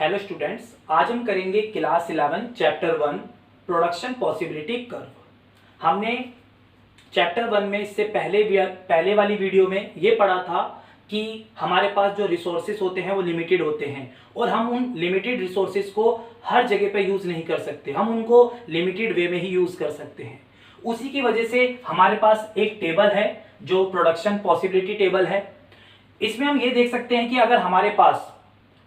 Hello students, आज हम करेंगे class 11 chapter 1 production possibility curve. हमने चैप्टर 1 में इससे पहले वाली वीडियो में ये पढ़ा था कि हमारे पास जो रिसोर्सेज होते हैं वो लिमिटेड होते हैं और हम उन लिमिटेड रिसोर्सेज को हर जगह पे यूज़ नहीं कर सकते, हम उनको लिमिटेड वे में ही यूज़ कर सकते हैं। उसी की वजह से हमारे पास एक टेबल है जो प्रोडक्शन पॉसिबिलिटी टेबल है। इसमें हम ये देख सकते हैं कि अगर हमारे पास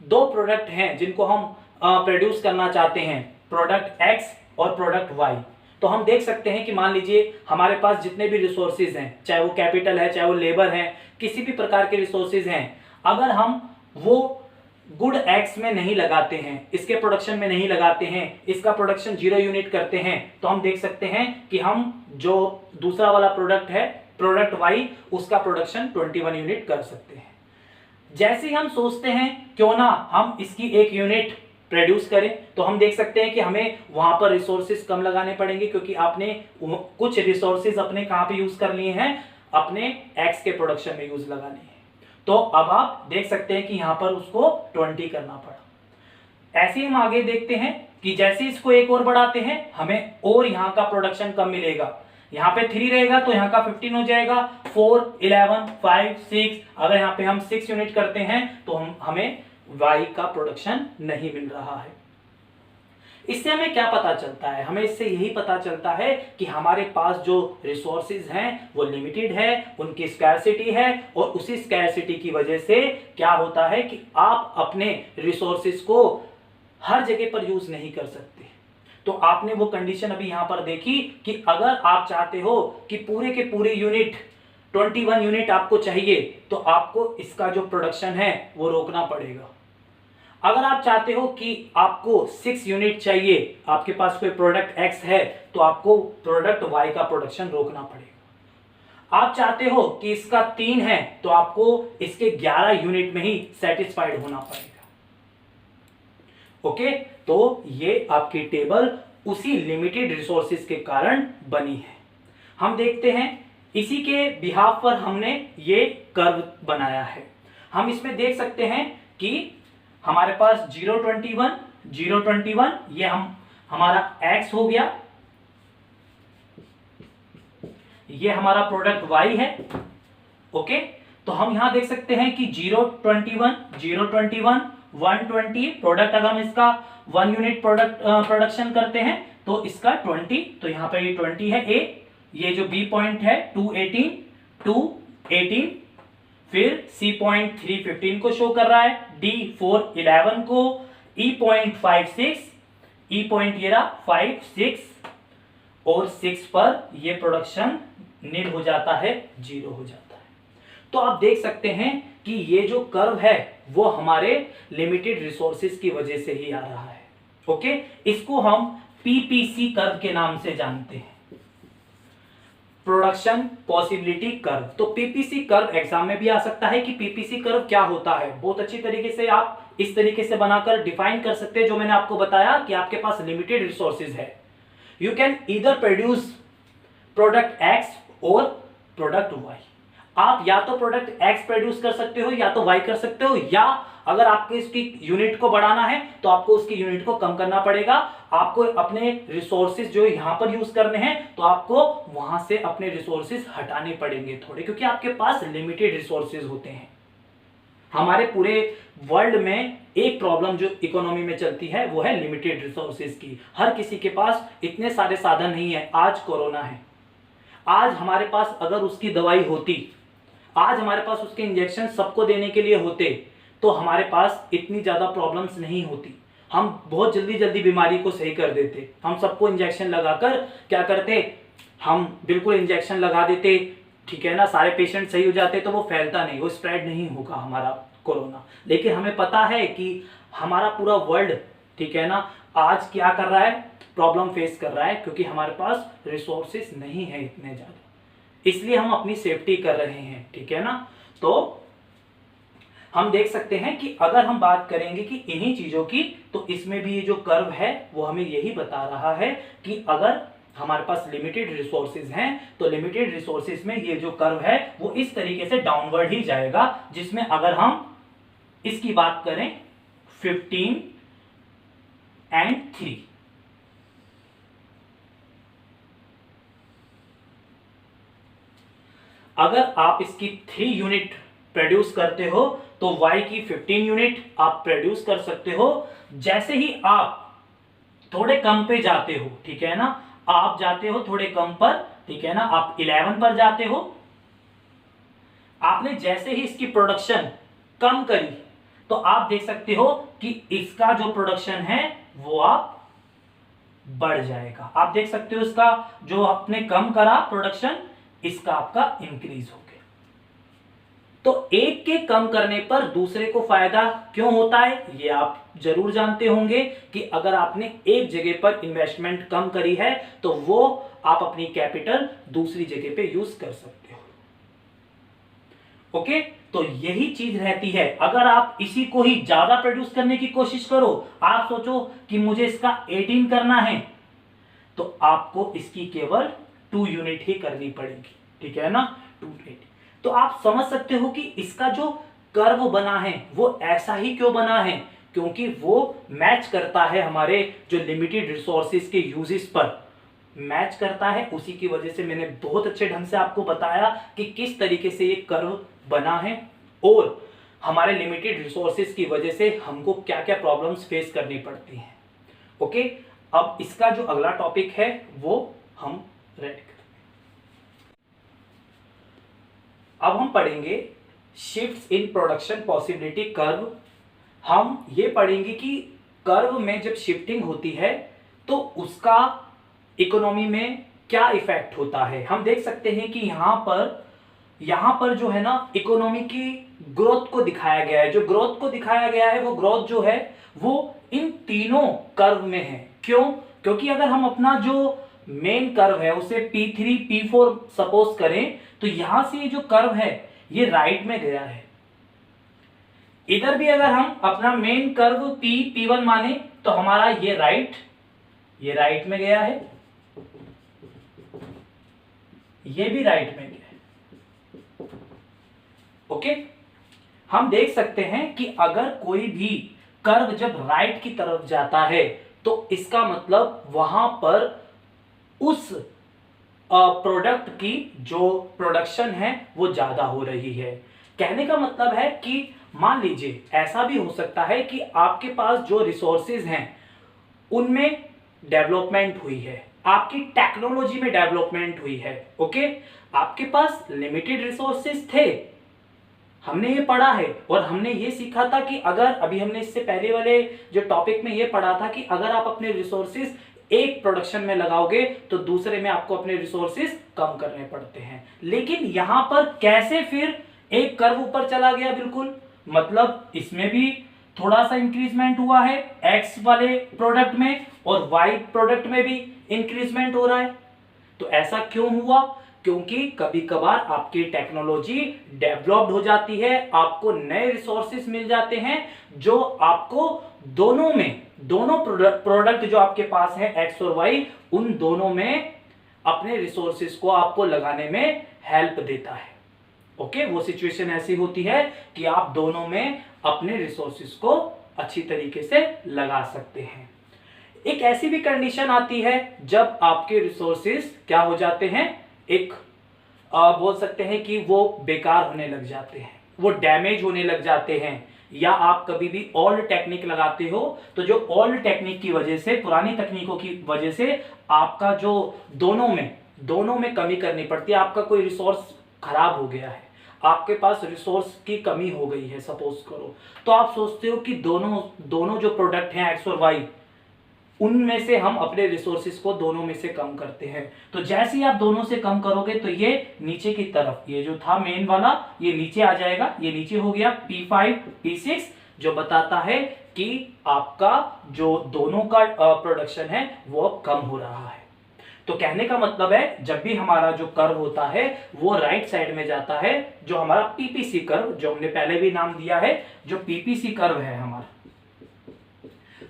दो प्रोडक्ट हैं जिनको हम प्रोड्यूस करना चाहते हैं, प्रोडक्ट एक्स और प्रोडक्ट वाई, तो हम देख सकते हैं कि मान लीजिए हमारे पास जितने भी रिसोर्सेज हैं, चाहे वो कैपिटल है, चाहे वो लेबर है, किसी भी प्रकार के रिसोर्सेज हैं, अगर हम वो गुड एक्स में नहीं लगाते हैं, इसके प्रोडक्शन में नहीं लगाते हैं, इसका प्रोडक्शन 0 यूनिट करते हैं, तो हम देख सकते हैं कि हम जो दूसरा वाला प्रोडक्ट है, प्रोडक्ट वाई, उसका प्रोडक्शन 21 यूनिट कर सकते हैं। जैसे ही हम सोचते हैं क्यों ना हम इसकी 1 यूनिट प्रोड्यूस करें, तो हम देख सकते हैं कि हमें वहां पर रिसोर्सेज कम लगाने पड़ेंगे, क्योंकि आपने कुछ रिसोर्सेज अपने कहां पे यूज कर लिए हैं, अपने एक्स के प्रोडक्शन में यूज लगाने हैं। तो अब आप देख सकते हैं कि यहां पर उसको 20 करना पड़ा। ऐसे ही हम आगे देखते हैं कि जैसे इसको एक और बढ़ाते हैं, हमें और यहां का प्रोडक्शन कम मिलेगा। यहाँ पे 3 रहेगा तो यहाँ का 15 हो जाएगा, 4, 11, 5, 6। अगर यहाँ पे हम 6 यूनिट करते हैं तो हमें y का प्रोडक्शन नहीं मिल रहा है। इससे हमें क्या पता चलता है? हमें इससे यही पता चलता है कि हमारे पास जो रिसोर्सेज हैं वो लिमिटेड है, उनकी स्कैरसिटी है, और उसी स्कैरसिटी की वजह से क्या होता है कि आप अपने रिसोर्सेज को हर जगह पर यूज नहीं कर सकते। तो आपने वो कंडीशन अभी यहां पर देखी कि अगर आप चाहते हो कि पूरे के पूरे यूनिट 21 यूनिट आपको चाहिए, तो आपको इसका जो प्रोडक्शन है वो रोकना पड़ेगा। अगर आप चाहते हो कि आपको 6 यूनिट चाहिए, आपके पास कोई प्रोडक्ट एक्स है, तो आपको प्रोडक्ट वाई का प्रोडक्शन रोकना पड़ेगा। आप चाहते हो कि इसका 3 है, तो आपको इसके 11 यूनिट में ही सेटिस्फाइड होना पड़ेगा। ओके, तो ये आपकी टेबल उसी लिमिटेड रिसोर्सेज के कारण बनी है। हम देखते हैं इसी के बिहाफ पर हमने ये कर्व बनाया है। हम इसमें देख सकते हैं कि हमारे पास 0, 21, 0, 21, ये हमारा x हो गया, ये हमारा प्रोडक्ट y है। ओके, तो हम यहां देख सकते हैं कि 0, 21, 0, 21, 120 प्रोडक्ट। अगर हम इसका 1 यूनिट प्रोडक्शन करते हैं तो इसका 20, तो यहां पर ये 20 है ए। ये जो बी पॉइंट है 218, 218, फिर सी पॉइंट 315 को शो कर रहा है, डी 411 को, ई पॉइंट 56, ई पॉइंट ये रहा 5, 6 और 6 पर ये प्रोडक्शन नील हो जाता है, 0 हो जाता है। तो आप देख सकते हैं कि ये जो कर्व है वो हमारे लिमिटेड रिसोर्सेज की वजह से ही आ रहा है। ओके, इसको हम पीपीसी कर्व के नाम से जानते हैं, प्रोडक्शन पॉसिबिलिटी कर्व। तो पीपीसी कर्व एग्जाम में भी आ सकता है कि पीपीसी कर्व क्या होता है। बहुत अच्छी तरीके से आप इस तरीके से बनाकर डिफाइन कर सकते हैं, जो मैंने आपको बताया कि आपके पास लिमिटेड रिसोर्सेज है, you can either produce product x और प्रोडक्ट वाई। आप या तो प्रोडक्ट एक्स प्रोड्यूस कर सकते हो या तो वाई कर सकते हो, या अगर आपको इसकी यूनिट को बढ़ाना है तो आपको उसकी यूनिट को कम करना पड़ेगा। आपको अपने रिसोर्सेज जो यहां पर यूज करने हैं तो आपको वहां से अपने रिसोर्सेज हटाने पड़ेंगे थोड़े, क्योंकि आपके पास लिमिटेड रिसोर्सेज होते हैं। हमारे पूरे वर्ल्ड में एक प्रॉब्लम जो इकोनॉमी में चलती है वो है लिमिटेड रिसोर्सेज की। हर किसी के पास इतने सारे साधन नहीं है। आज कोरोना है, आज हमारे पास अगर उसकी दवाई होती, आज हमारे पास उसके इंजेक्शन सबको देने के लिए होते, तो हमारे पास इतनी ज्यादा प्रॉब्लम्स नहीं होती। हम बहुत जल्दी जल्दी बीमारी को सही कर देते। हम सबको इंजेक्शन लगाकर क्या करते, हम बिल्कुल इंजेक्शन लगा देते, ठीक है ना, सारे पेशेंट सही हो जाते, तो वो फैलता नहीं, वो स्प्रेड नहीं होगा हमारा कोरोना। लेकिन हमें पता है कि हमारा पूरा वर्ल्ड, ठीक है ना, आज क्या कर रहा है, प्रॉब्लम फेस कर रहा है, क्योंकि हमारे पास रिसोर्सेज नहीं है इतने ज्यादा, इसलिए हम अपनी सेफ्टी कर रहे हैं, ठीक है ना। तो हम देख सकते हैं कि अगर हम बात करेंगे कि इन्हीं चीजों की, तो इसमें भी ये जो कर्व है वो हमें यही बता रहा है कि अगर हमारे पास लिमिटेड रिसोर्सेज हैं तो लिमिटेड रिसोर्सेज में ये जो कर्व है वो इस तरीके से डाउनवर्ड ही जाएगा, जिसमें अगर हम इसकी बात करें 15, एंड 3। अगर आप इसकी 3 यूनिट प्रोड्यूस करते हो तो y की 15 यूनिट आप प्रोड्यूस कर सकते हो। जैसे ही आप थोड़े कम पे जाते हो, ठीक है ना, आप जाते हो थोड़े कम पर, ठीक है ना, आप 11 पर जाते हो। आपने जैसे ही इसकी प्रोडक्शन कम करी तो आप देख सकते हो कि इसका जो प्रोडक्शन है वो आप बढ़ जाएगा। आप देख सकते हो इसका जो आपने कम करा प्रोडक्शन, इसका आपका इंक्रीज हो गया। तो एक के कम करने पर दूसरे को फायदा क्यों होता है ये आप जरूर जानते होंगे कि अगर आपने एक जगह पर इन्वेस्टमेंट कम करी है तो वो आप अपनी कैपिटल दूसरी जगह पे यूज कर सकते हो। ओके, तो यही चीज रहती है। अगर आप इसी को ही ज्यादा प्रोड्यूस करने की कोशिश करो, आप सोचो कि मुझे इसका 18 करना है, तो आपको इसकी केवल 2 यूनिट ही करनी पड़ेगी, ठीक है ना, 280। तो आप समझ सकते हो कि इसका जो कर्व बना है वो ऐसा ही क्यों बना है, क्योंकि वो मैच करता है हमारे जो लिमिटेड रिसोर्सेज के यूजेस पर मैच करता है। उसी की वजह से मैंने बहुत अच्छे ढंग से आपको बताया कि किस तरीके से ये कर्व बना है और हमारे लिमिटेड रिसोर्सेज की वजह से हमको क्या क्या प्रॉब्लम्स फेस करनी पड़ती हैं। ओके, अब इसका जो अगला टॉपिक है वो हम रेड करेंगे। अब हम पढ़ेंगे shifts in production possibility curve. हम ये पढ़ेंगे कि कर्व में जब शिफ्टिंग होती है तो उसका इकोनॉमी में क्या इफेक्ट होता है। हम देख सकते हैं कि यहां पर जो है ना इकोनॉमी की ग्रोथ को दिखाया गया है। जो ग्रोथ को दिखाया गया है वो ग्रोथ जो है वो इन तीनों कर्व में है। क्यों? क्योंकि अगर हम अपना जो मेन कर्व है उसे P3 P4 सपोज करें तो यहां से ये जो कर्व है ये राइट में गया है। इधर भी अगर हम अपना मेन कर्व P1 माने तो हमारा ये राइट में गया है, ये भी राइट में गया है। ओके, हम देख सकते हैं कि अगर कोई भी कर्व जब राइट की तरफ जाता है तो इसका मतलब वहां पर उस प्रोडक्ट की जो प्रोडक्शन है वो ज्यादा हो रही है। कहने का मतलब है कि मान लीजिए ऐसा भी हो सकता है कि आपके पास जो रिसोर्सेज हैं उनमें डेवलपमेंट हुई है, आपकी टेक्नोलॉजी में डेवलपमेंट हुई है। ओके, आपके पास लिमिटेड रिसोर्सेज थे, हमने ये पढ़ा है और हमने ये सीखा था कि अगर अभी हमने इससे पहले वाले जो टॉपिक में ये पढ़ा था कि अगर आप अपने रिसोर्सेज एक प्रोडक्शन में लगाओगे तो दूसरे में आपको अपने रिसोर्सेज कम करने पड़ते हैं। लेकिन यहां पर कैसे फिर एक कर्व ऊपर चला गया, बिल्कुल मतलब इसमें भी थोड़ा सा इंक्रीजमेंट हुआ है एक्स वाले प्रोडक्ट में और वाई प्रोडक्ट में भी इंक्रीजमेंट हो रहा है। तो ऐसा क्यों हुआ? क्योंकि कभी कभार आपकी टेक्नोलॉजी डेवलप्ड हो जाती है, आपको नए रिसोर्सेज मिल जाते हैं जो आपको दोनों प्रोडक्ट जो आपके पास है एक्स और वाई, उन दोनों में अपने रिसोर्सेज को आपको लगाने में हेल्प देता है। ओके, वो सिचुएशन ऐसी होती है कि आप दोनों में अपने रिसोर्सेज को अच्छी तरीके से लगा सकते हैं। एक ऐसी भी कंडीशन आती है जब आपके रिसोर्सेज क्या हो जाते हैं, एक बोल सकते हैं कि वो बेकार होने लग जाते हैं, वो डैमेज होने लग जाते हैं। या आप कभी भी ओल्ड टेक्निक लगाते हो तो जो ओल्ड टेक्निक की वजह से, पुरानी तकनीकों की वजह से आपका जो दोनों में कमी करनी पड़ती है। आपका कोई रिसोर्स खराब हो गया है, आपके पास रिसोर्स की कमी हो गई है सपोज करो, तो आप सोचते हो कि दोनों जो प्रोडक्ट हैं एक्स और वाई, उनमें से हम अपने रिसोर्सेज को दोनों में से कम करते हैं। तो जैसे ही आप दोनों से कम करोगे तो ये नीचे की तरफ, ये जो था मेन वाला, ये नीचे आ जाएगा। ये नीचे हो गया P5 P6, जो बताता है कि आपका जो दोनों का प्रोडक्शन है वो कम हो रहा है। तो कहने का मतलब है जब भी हमारा जो कर्व होता है वो राइट साइड में जाता है, जो हमारा पीपीसी कर्व, जो हमने पहले भी नाम दिया है, जो पीपीसी कर्व है हमारा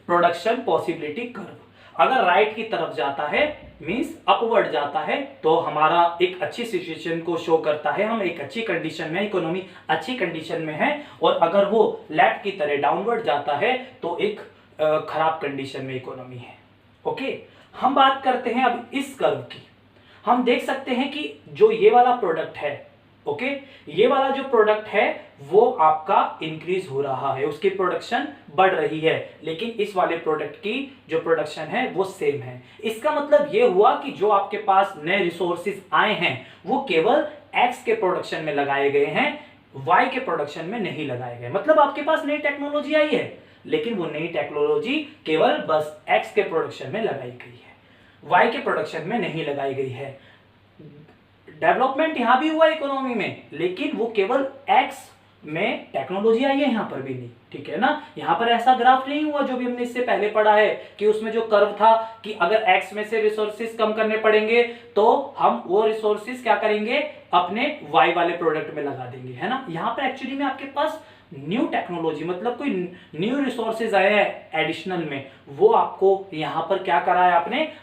प्रोडक्शन पॉसिबिलिटी कर्व, अगर राइट की तरफ जाता है मींस अपवर्ड जाता है तो हमारा एक अच्छी सिचुएशन को शो करता है, हम एक अच्छी कंडीशन में, इकोनॉमी अच्छी कंडीशन में है। और अगर वो लेफ्ट की तरह डाउनवर्ड जाता है तो एक खराब कंडीशन में इकोनॉमी है। ओके, हम बात करते हैं अब इस कर्व की। हम देख सकते हैं कि जो ये वाला प्रोडक्ट है, ओके, ये वाला जो प्रोडक्ट है वो आपका इंक्रीज हो रहा है, उसकी प्रोडक्शन बढ़ रही है, लेकिन इस वाले प्रोडक्ट की जो प्रोडक्शन है वो सेम है। इसका मतलब ये हुआ कि जो आपके पास नए रिसोर्सेज आए हैं वो केवल एक्स के प्रोडक्शन में लगाए गए हैं, वाई के प्रोडक्शन में नहीं लगाए गए। मतलब आपके पास नई टेक्नोलॉजी आई है, लेकिन वो नई टेक्नोलॉजी केवल बस एक्स के प्रोडक्शन में लगाई गई है, वाई के प्रोडक्शन में नहीं लगाई गई है। डेवलपमेंट यहां भी हुआ इकोनॉमी में, लेकिन वो केवल एक्स में टेक्नोलॉजी आई है, यहां पर भी नहीं, ठीक है ना। यहां पर ऐसा ग्राफ नहीं हुआ जो भी हमने इससे पहले पढ़ा है कि उसमें जो कर्व था कि अगर एक्स में से रिसोर्सेज कम करने पड़ेंगे तो हम वो रिसोर्सेज क्या करेंगे, अपने वाई वाले प्रोडक्ट में लगा देंगे, है ना। यहां पर एक्चुअली में आपके पास न्यू टेक्नोलॉजी, मतलब कोई न्यू रिसोर्सेज आए हैं एडिशनल में, वो आपको यहां पर क्या करा है,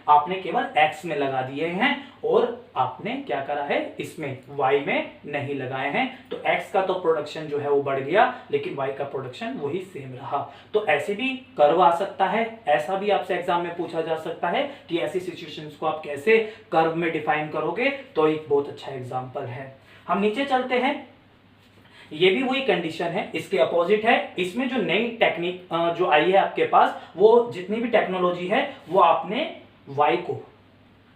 आपने केवल एक्स में लगा दिए हैं और आपने क्या करा है, इसमें वाई में नहीं लगाए हैं। तो एक्स का तो प्रोडक्शन जो है वो बढ़ गया, लेकिन वाई का प्रोडक्शन वही सेम रहा। तो ऐसे भी कर्व आ सकता है, ऐसा भी आपसे एग्जाम में पूछा जा सकता है कि ऐसी सिचुएशंस को आप कैसे कर्व में डिफाइन करोगे। तो एक बहुत अच्छा एग्जाम्पल है। हम नीचे चलते हैं, ये भी वही कंडीशन है, इसके अपोजिट है। इसमें जो नई टेक्निक जो आई है आपके पास, वो जितनी भी टेक्नोलॉजी है वो आपने वाई को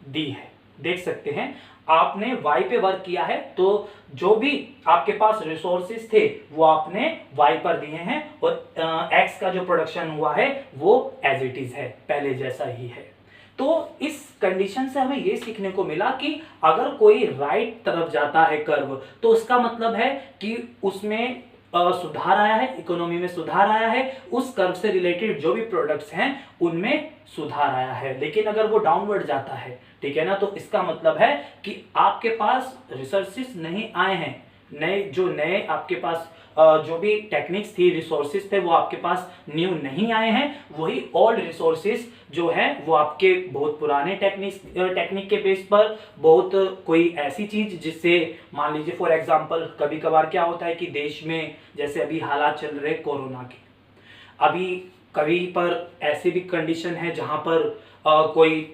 दी है। देख सकते हैं आपने वाई पे वर्क किया है, तो जो भी आपके पास रिसोर्सेज थे वो आपने वाई पर दिए हैं, और एक्स का जो प्रोडक्शन हुआ है वो एज इट इज है, पहले जैसा ही है। तो इस कंडीशन से हमें यह सीखने को मिला कि अगर कोई राइट तरफ जाता है कर्व, तो उसका मतलब है कि उसमें सुधार आया है, इकोनॉमी में सुधार आया है, उस कर्व से रिलेटेड जो भी प्रोडक्ट्स हैं उनमें सुधार आया है। लेकिन अगर वो डाउनवर्ड जाता है, ठीक है ना, तो इसका मतलब है कि आपके पास रिसोर्सेस नहीं आए हैं, नए आपके पास जो भी टेक्निक्स थी, रिसोर्सेज थे, वो आपके पास न्यू नहीं आए हैं। वही ओल्ड रिसोर्सेज जो है वो आपके बहुत पुराने टेक्निक के बेस पर, बहुत कोई ऐसी चीज जिससे मान लीजिए फॉर एग्जांपल कभी कभार क्या होता है कि देश में जैसे अभी हालात चल रहे कोरोना के, अभी कभी पर ऐसे भी कंडीशन है जहां पर कोई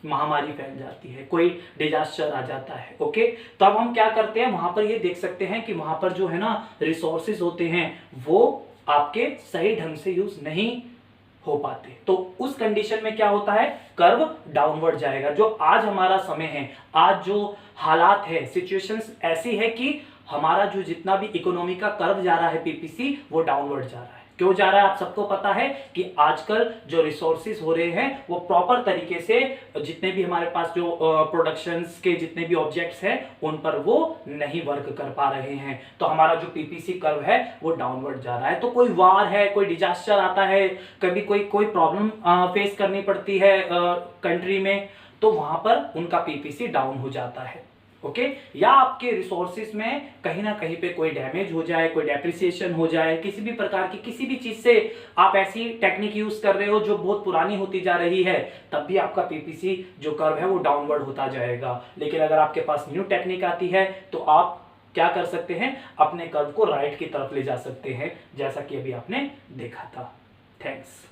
महामारी फैल जाती है, कोई डिजास्टर आ जाता है, ओके। तब हम क्या करते हैं, वहां पर ये देख सकते हैं कि वहां पर जो है ना रिसोर्सेज होते हैं वो आपके सही ढंग से यूज नहीं हो पाते। तो उस कंडीशन में क्या होता है, कर्व डाउनवर्ड जाएगा। जो आज हमारा समय है, आज जो हालात है, सिचुएशंस ऐसी है कि हमारा जो जितना भी इकोनॉमी का कर्व जा रहा है पीपीसी, वो डाउनवर्ड जा रहा है। क्यों जा रहा है, आप सबको पता है कि आजकल जो रिसोर्सेज हो रहे हैं वो प्रॉपर तरीके से, जितने भी हमारे पास जो प्रोडक्शंस के जितने भी ऑब्जेक्ट्स हैं उन पर वो नहीं वर्क कर पा रहे हैं। तो हमारा जो पीपीसी कर्व है वो डाउनवर्ड जा रहा है। तो कोई वार है, कोई डिजास्टर आता है, कभी कोई प्रॉब्लम फेस करनी पड़ती है कंट्री में, तो वहां पर उनका पीपीसी डाउन हो जाता है, ओके। या आपके रिसोर्सेज में कहीं ना कहीं पे कोई डैमेज हो जाए, कोई डेप्रिसिएशन हो जाए, किसी भी प्रकार की किसी भी चीज से आप ऐसी टेक्निक यूज कर रहे हो जो बहुत पुरानी होती जा रही है, तब भी आपका पीपीसी जो कर्व है वो डाउनवर्ड होता जाएगा। लेकिन अगर आपके पास न्यू टेक्निक आती है तो आप क्या कर सकते हैं, अपने कर्व को राइट की तरफ ले जा सकते हैं, जैसा कि अभी आपने देखा था। थैंक्स।